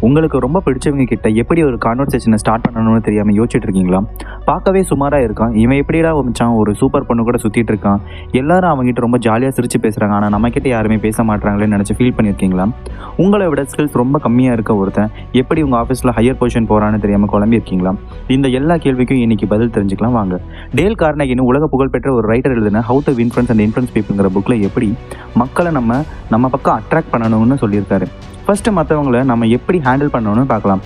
உங்களுக்கு ரொம்ப பிடிச்சவங்க கிட்ட எப்படி ஒரு கான்வர்சேஷனை ஸ்டார்ட் பண்ணணும்னு தெரியாமல் யோசிச்சுட்டு இருக்கீங்களா? பார்க்கவே சுமாராக இருக்கான், இவன் எப்படிடா வச்சான், ஒரு சூப்பர் பொண்ணு கூட சுற்றிட்டு இருக்கான், எல்லாரும் அவங்ககிட்ட ரொம்ப ஜாலியாக சிரித்து பேசுகிறாங்க, ஆனால் நம்மக்கிட்ட யாருமே பேச மாட்டாங்களேன்னு நினச்சி ஃபீல் பண்ணியிருக்கீங்களா? உங்களை விட ஸ்கில்ஸ் ரொம்ப கம்மியாக இருக்க ஒருத்தன் எப்படி உங்கள் ஆஃபீஸில் ஹையர் பொசிஷன் போகிறான்னு தெரியாமல் குழம்பி இருக்கீங்களா? இந்த எல்லா கேள்விக்கும் இன்னைக்கு பதில் தெரிஞ்சுக்கலாம் வாங்க. டேல் கார்னகின்னு உலக புகழ்பெற்ற ஒரு ரைட்டர் எழுதின how to influence and influence பீப்புள்ங்கிற புக்கில் எப்படி மக்களை நம்ம பக்கம் அட்ராக்ட் பண்ணணும்னு சொல்லியிருக்காரு. ஃபஸ்ட்டு மற்றவங்களை நம்ம எப்படி ஹேண்டில் பண்ணணும்னு பார்க்கலாம்.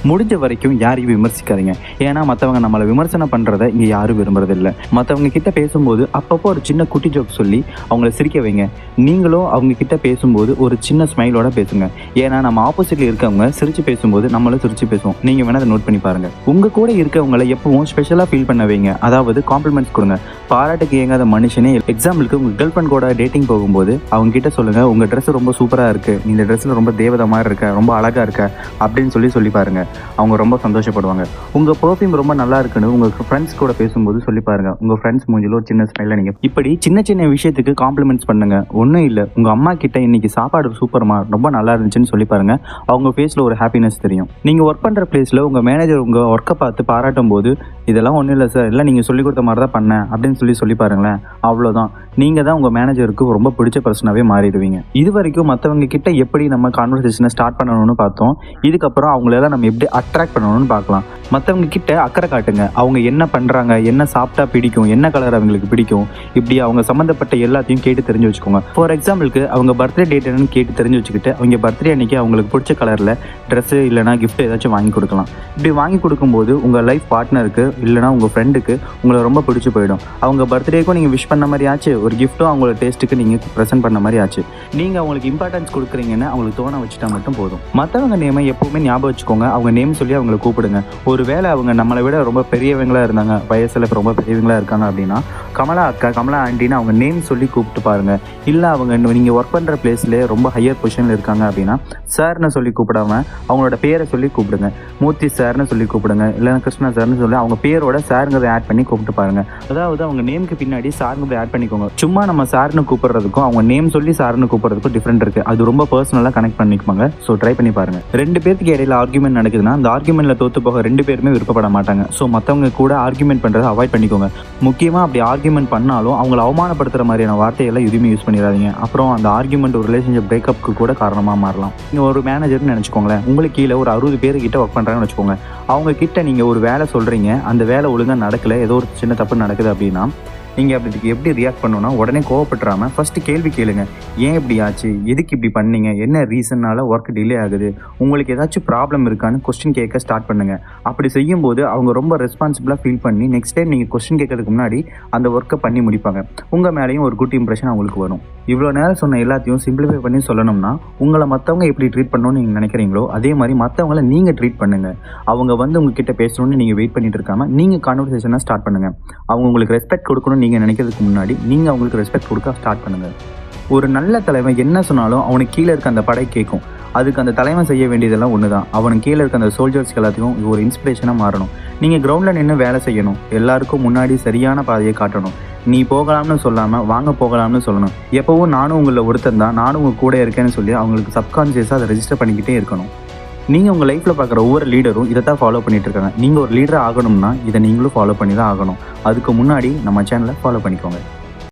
முடிஞ்ச வரைக்கும் யாரையும் விமர்சிக்காதீங்க. ஏன்னா மற்றவங்க நம்மளை விமர்சனம் பண்ணுறதை இங்கே யாரும் விரும்புறதில்லை. மற்றவங்க கிட்ட பேசும்போது அப்பப்போ ஒரு சின்ன குட்டி ஜோக் சொல்லி அவங்கள சிரிக்க வைங்க. நீங்களும் அவங்க கிட்ட பேசும்போது ஒரு சின்ன ஸ்மைலோட பேசுங்க. ஏன்னா நம்ம ஆப்போசிட்டில் இருக்கவங்க சிரித்து பேசும்போது நம்மளும் சிரித்து பேசுவோம். நீங்கள் வேணால் அதை நோட் பண்ணி பாருங்கள். உங்கள் கூட இருக்கவங்களை எப்பவும் ஸ்பெஷலாக ஃபீல் பண்ண வைங்க. அதாவது காம்ப்ளிமெண்ட்ஸ் கொடுங்க. பாராட்டுக்கு இயங்காத மனுஷனே. எக்ஸாம்பிளுக்கு உங்கள் கேர்ள் ஃப்ரெண்ட் கூட டேட்டிங் போகும்போது அவங்க கிட்ட சொல்லுங்கள், உங்கள் ட்ரெஸ் ரொம்ப சூப்பராக இருக்குது, இந்த ட்ரெஸ்ஸில் ரொம்ப தேவதை மாதிரி இருக்க, ரொம்ப அழகாக இருக்க அப்படின்னு சொல்லி பாருங்கள். அவங்க ரொம்ப சந்தோஷப்படுவாங்க. உங்கள் பர்ஃப்யூம் ரொம்ப நல்லா இருக்குன்னு உங்கள் ஃப்ரெண்ட்ஸ் கூட பேசும்போது சொல்லி பாருங்கள். உங்கள் ஃப்ரெண்ட்ஸ் மூஞ்சில் ஒரு சின்ன ஸ்மைலை நீங்கள் இப்படி சின்ன சின்ன விஷயத்துக்கு காம்ப்ளிமெண்ட்ஸ் பண்ணுங்க. ஒன்றும் இல்லை, உங்கள் அம்மா கிட்ட இன்னைக்கு சாப்பாடு சூப்பர்மா, ரொம்ப நல்லா இருந்துச்சுன்னு சொல்லி பாருங்கள். அவங்க ஃபேஸில் ஒரு ஹாப்பினஸ் தெரியும். நீங்கள் ஒர்க் பண்ணுற பிளேஸில் உங்கள் மேனேஜர் உங்கள் ஒர்க்கை பார்த்து பாராட்டும் போது, இதெல்லாம் ஒன்றும் இல்லை சார், இல்லை நீங்கள் சொல்லிக் கொடுத்த மாதிரி தான் பண்ணேன் அப்படின்னு சொல்லி பாருங்களேன். அவ்வளோதான், நீங்கள் தான் உங்கள் மேனேஜருக்கு ரொம்ப பிடிச்ச பர்சனாகவே மாறிடுவீங்க. இது வரைக்கும் மற்றவங்க கிட்ட எப்படி நம்ம கான்வர்சேஷனை ஸ்டார்ட் பண்ணணும்னு பார்த்தோம். இதுக்கப்புறம் அவங்களெல்லாம் நம்ம எப்படி அட்ராக்ட் பண்ணணும்னு பார்க்கலாம். மற்றவங்க கிட்ட அக்கறை காட்டுங்க. அவங்க என்ன பண்ணுறாங்க, என்ன சாப்பிட்டா பிடிக்கும், என்ன கலர் அவங்களுக்கு பிடிக்கும், இப்படி அவங்க சம்மந்தப்பட்ட எல்லாத்தையும் கேட்டு தெரிஞ்சு வச்சுக்கோங்க. ஃபார் எக்ஸாம்பிளுக்கு அவங்க பர்த்டே டேட் என்னன்னு கேட்டு தெரிஞ்சு வச்சுக்கிட்டு அவங்க பர்த்டே அன்னைக்கு அவங்களுக்கு பிடிச்ச கலரில் ட்ரெஸ்ஸு இல்லைனா கிஃப்ட் ஏதாச்சும் வாங்கி கொடுக்கலாம். இப்படி வாங்கி கொடுக்கும்போது உங்கள் லைஃப் பார்ட்னருக்கு இல்லைனா உங்கள் ஃப்ரெண்டுக்கு உங்களை ரொம்ப பிடிச்சி போயிடும். அவங்க பர்த்டேக்கும் நீங்கள் விஷ் பண்ண மாதிரி ஆச்சு, ஒரு கிஃப்ட்டும் அவங்களோட டேஸ்ட்டுக்கு நீங்கள் ப்ரெசென்ட் பண்ண மாதிரி ஆச்சு. நீங்கள் அவங்களுக்கு இம்பார்ட்டன்ஸ் கொடுக்குறீங்கன்னு அவங்களுக்கு தோண வச்சுட்டா மட்டும் போதும். மற்றவங்க நேமை எப்போவுமே ஞாபகம் வச்சுக்கோங்க. அவங்க நேம் சொல்லி அவங்களை கூப்பிடுங்க. ஒரு வேளை அவங்க நம்மளை விட ரொம்ப பெரியவங்களாக இருந்தாங்க, வயசில் ரொம்ப பெரியவங்களாக இருக்காங்க அப்படின்னா கமலா அக்கா, கமலா ஆண்டின்னு அவங்க நேம் சொல்லி கூப்பிட்டு பாருங்கள். இல்லை அவங்க நீங்கள் ஒர்க் பண்ணுற பிளேஸ்லேயே ரொம்ப ஹையர் பொசிஷனில் இருக்காங்க அப்படின்னா சார்னு சொல்லி கூப்பிடாம அவங்களோட பேரை சொல்லி கூப்பிடுங்க. மூர்த்தி சார்னு சொல்லி கூப்பிடுங்க, இல்லைன்னா கிருஷ்ணா சார்னு சொல்லி அவங்க பேரோட சாருங்கிறத ஆட் பண்ணி கூப்பிட்டு பாருங்கள். அதாவது அவங்க நேமுக்கு பின்னாடி சாருங்கிறத ஆட் பண்ணிக்கோங்க. சும்மா நம்ம சார்னு கூப்பிட்றதுக்கும் அவங்க நேம் சொல்லி சார்னு கூப்பிட்றதுக்கும் டிஃப்ரெண்ட் இருக்குது. அது ரொம்ப பர்சனலாக கனெக்ட் பண்ணிக்குவாங்க. ஸோ ட்ரை பண்ணி பாருங்கள். ரெண்டு பேருக்கு இடையில ஆர்குமெண்ட் நடக்குதுன்னா அந்த ஆர்குமெண்ட்டில் தோற்று போக ரெண்டு பேருமே விருப்பப்பட மாட்டாங்க. ஸோ மற்றவங்க கூட ஆர்குமெண்ட் பண்ணுறதை அவாய்ட் பண்ணிக்கோங்க. முக்கியமாக அப்படி ஆர்குமெண்ட் பண்ணாலும் அவங்கள அவமானப்படுத்துகிற மாதிரியான வார்த்தையெல்லாம் எதுவுமே யூஸ் பண்ணிடாதீங்க. அப்புறம் அந்த ஆர்குமெண்ட் ஒரு ரிலேஷன்ஷிப் பிரேக்கப்புக்கு கூட காரணமாக மாறலாம். நீங்கள் ஒரு மேனேஜர்னு நினச்சிக்கோங்களேன். உங்களுக்கு கீழே ஒரு 60 பேர் கிட்ட ஒர்க் பண்ணுறாங்கன்னு வச்சுக்கோங்க. அவங்க கிட்ட நீங்கள் ஒரு வேலை சொல்கிறீங்க, அந்த வேலை ஒழுங்காக நடக்கலை, ஏதோ ஒரு சின்ன தப்பு நடக்குது அப்படின்னா நீங்கள் அப்படி எப்படி ரியாக்ட் பண்ணணும்னா உடனே கோவப்பட்டுறாமல் ஃபஸ்ட்டு கேள்வி கேளுங்க. ஏன் இப்படி ஆச்சு, எதுக்கு இப்படி பண்ணீங்க, என்ன ரீசன்னால் ஒர்க் டிலே ஆகுது, உங்களுக்கு ஏதாச்சும் ப்ராப்ளம் இருக்கான்னு கொஸ்டின் கேட்க ஸ்டார்ட் பண்ணுங்கள். அப்படி செய்யும்போது அவங்க ரொம்ப ரெஸ்பான்சிபிளாக ஃபீல் பண்ணி நெக்ஸ்ட் டைம் நீங்கள் கொஸ்டின் கேட்கறதுக்கு முன்னாடி அந்த ஒர்க்கை பண்ணி முடிப்பாங்க. உங்கள் மேலேயும் ஒரு குட் இம்ப்ரெஷன் அவங்களுக்கு வரும். இவ்வளோ நேரம் சொன்ன எல்லாத்தையும் சிம்பிளிஃபை பண்ணி சொல்லணும்னா, உங்களை மற்றவங்க எப்படி ட்ரீட் பண்ணணும்னு நீங்கள் நினைக்கிறீங்களோ அதே மாதிரி மற்றவங்கள நீங்கள் ட்ரீட் பண்ணுங்கள். அவங்க உங்ககிட்ட பேசணும்னு நீங்கள் வெயிட் பண்ணிட்டு இருக்காமல் நீங்கள் கான்வர்சேஷனை ஸ்டார்ட் பண்ணுங்கள். அவங்க உங்களுக்கு ரெஸ்பெக்ட் கொடுக்கணும்னு நீங்கள் நினைக்கிறதுக்கு முன்னாடி நீங்கள் அவங்களுக்கு ரெஸ்பெக்ட் கொடுக்க ஸ்டார்ட் பண்ணுங்கள். ஒரு நல்ல தலைவன் என்ன சொன்னாலும் அவனுக்கு கீழே இருக்க அந்த படை கேட்கும். அதுக்கு அந்த தலைவன் செய்ய வேண்டியதெல்லாம் ஒன்று தான். அவனுக்கு கீழே இருக்க அந்த சோல்ஜர்ஸ்க்கு எல்லாத்தையும் ஒரு இன்ஸ்பிரேஷனாக மாறணும். நீங்கள் கிரவுண்டில் நின்று வேலை செய்யணும். எல்லாருக்கும் முன்னாடி சரியான பாதையை காட்டணும். நீ போகலாம்னு சொல்லாமல் வாங்க போகலாம்னு சொல்லணும். எப்போவும் நானும் உங்களில் ஒருத்தன் தான், நானும் உங்கள் கூட இருக்கேன்னு சொல்லி அவங்களுக்கு சப்கான்ஷியஸாக அதை ரெஜிஸ்டர் பண்ணிக்கிட்டே இருக்கணும். நீங்கள் உங்கள் லைஃப்பில் பார்க்குற ஒவ்வொரு லீடரும் இதை தான் ஃபாலோ பண்ணிகிட்டு இருக்காங்க. நீங்கள் ஒரு லீடராக ஆகணும்னா இதை நீங்களும் ஃபாலோ பண்ணி தான் ஆகணும். அதுக்கு முன்னாடி நம்ம சேனலை ஃபாலோ பண்ணிக்கோங்க.